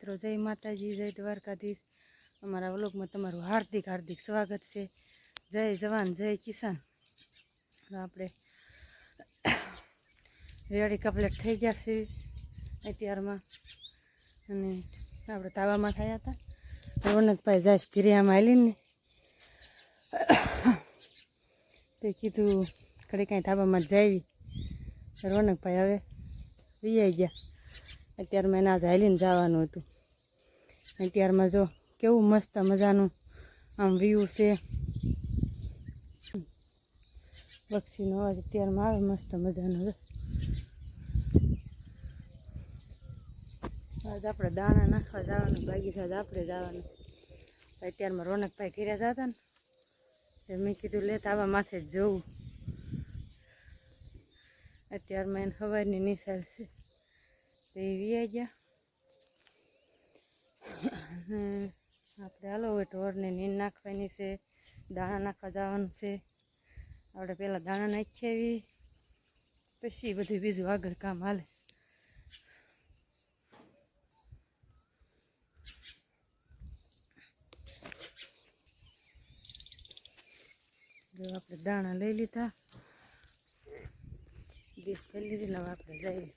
મિત્રો, જય માતાજી, જય દ્વારકાધીશ। અમારા વ્લોગમાં તમારું હાર્દિક હાર્દિક સ્વાગત છે। જય જવાન જય કિસાન। આપણે રેડી કમ્પ્લીટ થઈ ગયા છે અત્યારમાં, અને આપણે તાવામાં થયા હતા। રોનકભાઈ જાય ફિરિયામાં હાલીને તે કીધું ઘડી કાંઈ ધાબામાં જાવી। રોનકભાઈ હવે વીઆઈ ગયા। અત્યારમાં એને આજ હાલીને જવાનું હતું। અત્યારમાં જો કેવું મસ્ત મજાનું આમ વ્યૂ છે। પક્ષીનો અવાજ અત્યારમાં આવે મસ્ત મજાનો। આજ આપણે દાણા નાખવા જવાનું બાકી છે, આપણે જવાનું। અત્યારમાં રોનકભાઈ ઘેરે જતા ને તો મેં કીધું લે તાવા માથે જ જવું। અત્યારમાં એને સવારની નિશાળ છે તો એ વીઆઈ ગયા। આપણે હાલો હવે ઢોરને નીંદ નાખવાની છે, દાણા નાખવા જવાનું છે। આપણે પહેલાં દાણા નાખી આવી, પછી બધું બીજું આગળ કામ હાલે। જો આપણે દાણા લઈ લીધા, ડીશ ફેરી લીધી ને હવે આપણે જઈએ।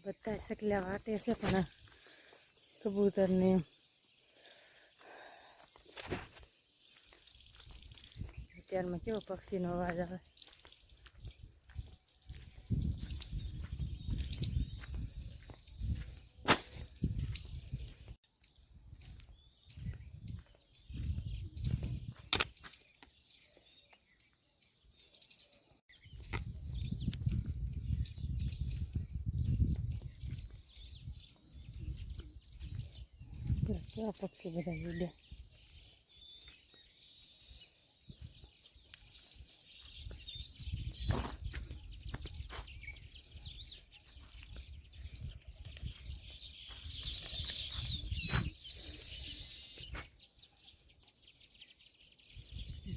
બધા સકલા વાટે છે પણ આ કબૂતરને અત્યારમાં કેવો પક્ષીનો અવાજ આવે। કેવા પક્ષી બધા ઉડ્યા।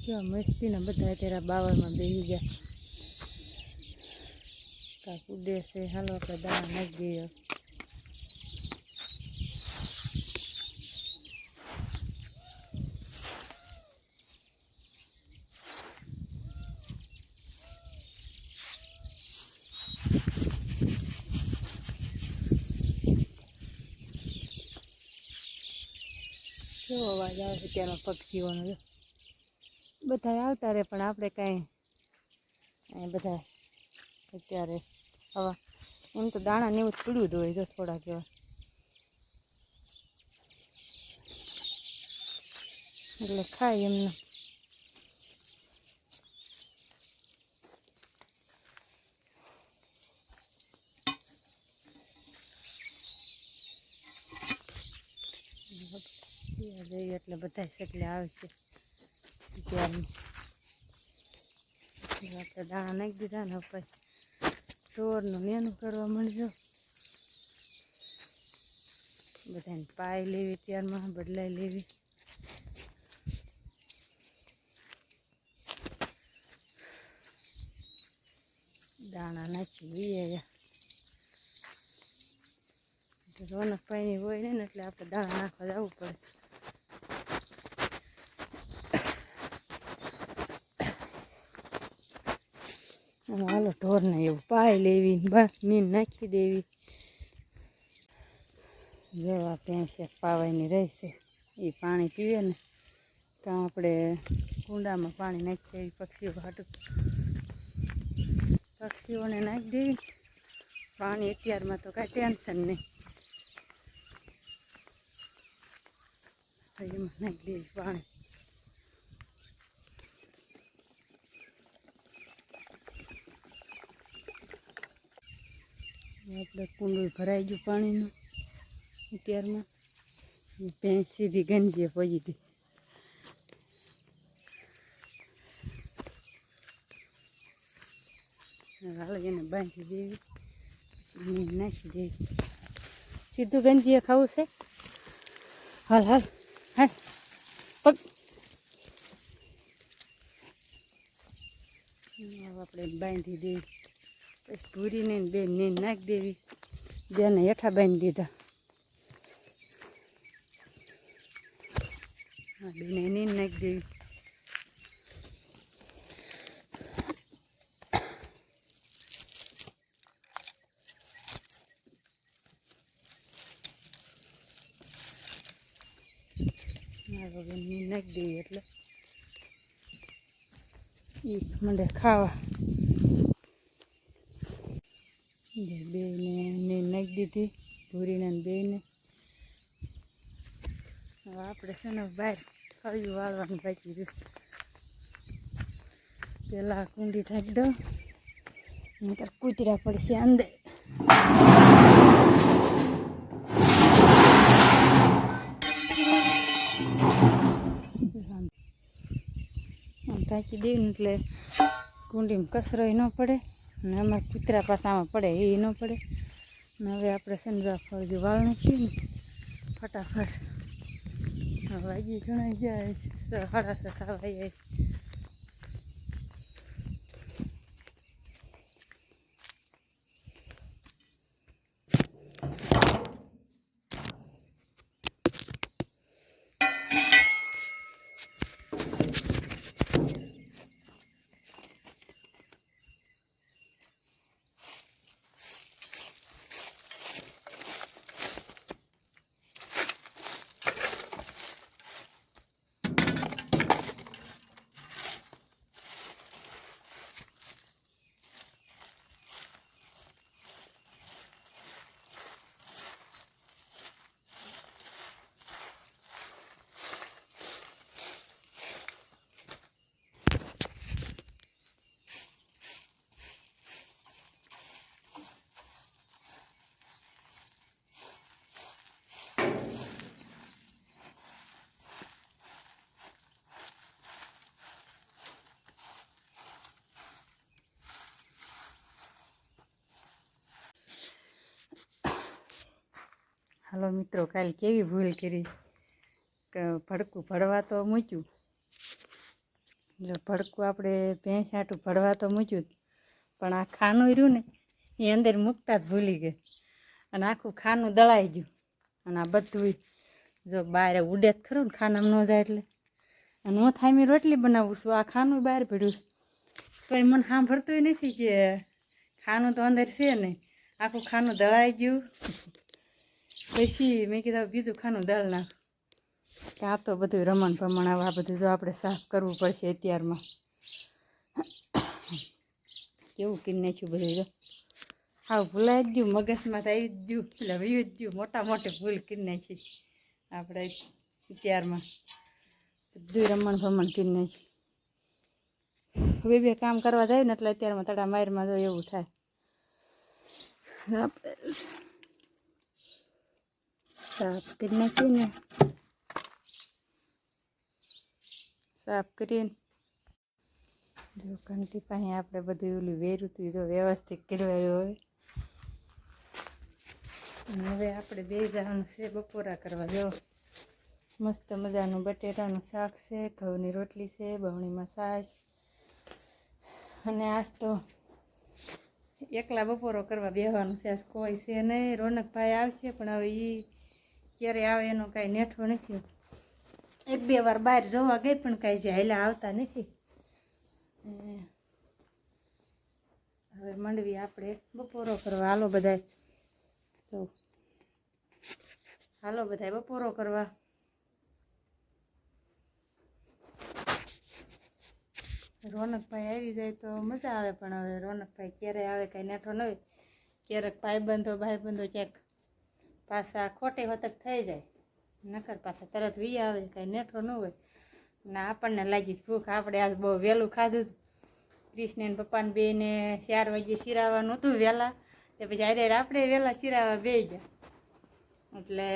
કેવા મસ્તીના બધા અત્યારે બાવળમાં બેસી ગયા। કાંક ઉડે છે, હાલો આપણે દાણા નાખી દઈએ। કેવો અવાજ આવે છે ત્યાંનો પક્ષીઓનો। બધા આવતા રહે પણ આપણે કાંઈ બધા અત્યારે હવા એમ તો દાણા ને એવું જ પીડ્યું જ હોય। જો થોડાક એવા એટલે ખાય એમને। જઈએ એટલે બધા સકલે આવે છે ત્યારની। આપણે દાણા નાખી દીધા ને પછી ઢોરનું નેનું કરવા માંડજો। બધાને પાય લેવી ત્યારમાં બદલાઈ લેવી। દાણા નાખી વીએ રોનકભાઈની હોય ને એટલે આપણે દાણા નાખવા જવું પડે। હાલો ઢોરને એવું પાય લેવી, નીંદ નાખી દેવી। જો આ ભેંસ પાવાની રહેશે, એ પાણી પીવે ને તો આપણે કુંડામાં પાણી નાખી દેવી પક્ષીઓ હાટું। પક્ષીઓને નાખી દેવી પાણી। અત્યારમાં તો કાંઈ ટેન્શન નહીં, એમાં નાખી દેવી પાણી। આપણે કુંડું ભરાઈ ગયું પાણીનું અત્યારમાં। ભેંસ સીધી ગંજીએ પડી હતી। હાલ એને બાંધી દેવી, પછી નાખી દેવી। સીધું ગંજીએ ખાવું છે। હાલ હાલ હાલ પગ આપણે બાંધી દેવી। પછી પૂરીને બે નીંદ નાખી દેવી, બેને હેઠા બાંધી દીધા. હા બેને નીંદ નાખી દેવી. નીંદ નાખી દેવી એટલે એ મંડે ખાવા. બેને નીંદ નાખી દીધી, ભૂરીને બેને. હવે આપણે છે ને બહાર ફળિયું વાળવાનું બાકી રહ્યું. પેલા કુંડી ઢાંકી દઉં, નહીંતર કૂતરા પડશે અંદર. ઢાંકી દઈએ ને એટલે કુંડીમાં કચરોય ન પડે અને અમારે કૂતરા પાસામાં પડે એ ન પડે. ને હવે આપણે છે ને ફળિયું વાળ નાખીએ ને ફટાફટ. વાગી ઘણા જાય 6:30 થવા જાય. હાલો મિત્રો, કાલે કેવી ભૂલ કરી કે ભડકું ભરવા તો મૂક્યું. જો ભડકું આપણે ભેંસ આટું ભરવા તો મૂક્યું, પણ આ ખાનું રહ્યું ને એ અંદર મૂકતા જ ભૂલી ગઈ અને આખું ખાનું દળાઈ ગયું. અને આ બધું જો બહાર ઉડે જ ખરું ને ખાનામાં ન જાય એટલે. અને હું થામી રોટલી બનાવું છું, આ ખાનું બહાર પડ્યું તો એ મને સાંભળતું નથી કે ખાનું તો અંદર છે નહીં, આખું ખાનું દળાઈ ગયું. પછી મેં કીધું બીજું ખાનું દળ નાખ. કે આ તો બધું રમણ ભમણ આવે, આ બધું જો આપણે સાફ કરવું પડશે અત્યારમાં. કેવું કરી નાખ્યું બધું જો. હા ભૂલાઈ જ ગયું, મગજમાં તો આવી જ ગયું, એટલે વયું જ ગયું. મોટા મોટી ભૂલ કરી નાખી આપણે અત્યારમાં. બધું રમણ ભમણ કરી નાખ્યું. બે કામ કરવા જાય ને એટલે અત્યારમાં તડા મારમાં જો એવું થાય. આપણે સાફ કરી નાખીએ ને, સાફ કરીને જો ઘંટી પાસે આપણે બધું ઓલું વેર્યું હતું જો વ્યવસ્થિત કરવાયું હોય. અને હવે આપણે બે જવાનું છે બપોરા કરવા. જો મસ્ત મજાનું બટેટાનું શાક છે, ઘઉંની રોટલી છે, બવણીમાં છાશ. અને આજ તો એકલા બપોરો કરવા બેસવાનું છે. આજ કોઈ છે નહીં. રોનકભાઈ આવશે પણ હવે એ ક્યારે આવે એનો કાંઈ નેઠો નથી. 1-2 વાર બહાર જોવા ગઈ પણ કાંઈ હાલ્યા આવતા નથી. હવે મંડવી આપણે બપોરો કરવા. હાલો બધાય, જો હાલો બધાય બપોરો કરવા. રોનકભાઈ આવી જાય તો મજા આવે, પણ હવે રોનકભાઈ ક્યારે આવે કાંઈ નેઠો ન હોય. ક્યારેક ભાઈબંધો ક્યાંક પાછા ખોટી હોતક થઈ જાય, નકર પાછા તરત વી આવે, કાંઈ નેઠો ન હોય. ને આપણને લાગી ભૂખ. આપણે આજ બહુ વહેલું ખાધું હતું. ક્રિષ્ને પપ્પાને બેને 4 વાગે સિરાવાનું હતું વહેલા, તે પછી અરે આપણે વહેલા સિરાવા બે ગયા. એટલે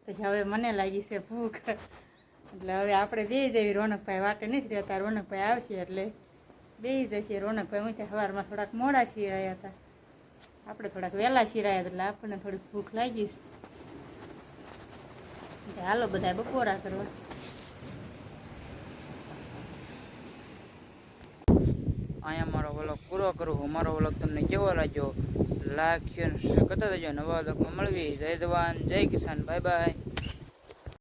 પછી હવે મને લાગી છે ભૂખ, એટલે હવે આપણે બે જઈએ. રોનકભાઈ વાટે નથી રહેતા, રોનકભાઈ આવશે એટલે બે જશે. રોનકભાઈ હું સવારમાં થોડાક મોડા સિરાયા હતા, આપણે થોડાક વહેલા સિરાયા એટલે આપણને થોડીક ભૂખ લાગી છે. હાલો બધા બપોરા કરવા. અહીંયા મારો વ્લોગ પૂરો કરું. મારો વ્લોગ તમને કેવો લાગ્યો લાઈક શેર કરતા રહેજો. નવા લોકમાં મળવી. જય જવાન જય કિસાન. Bye bye.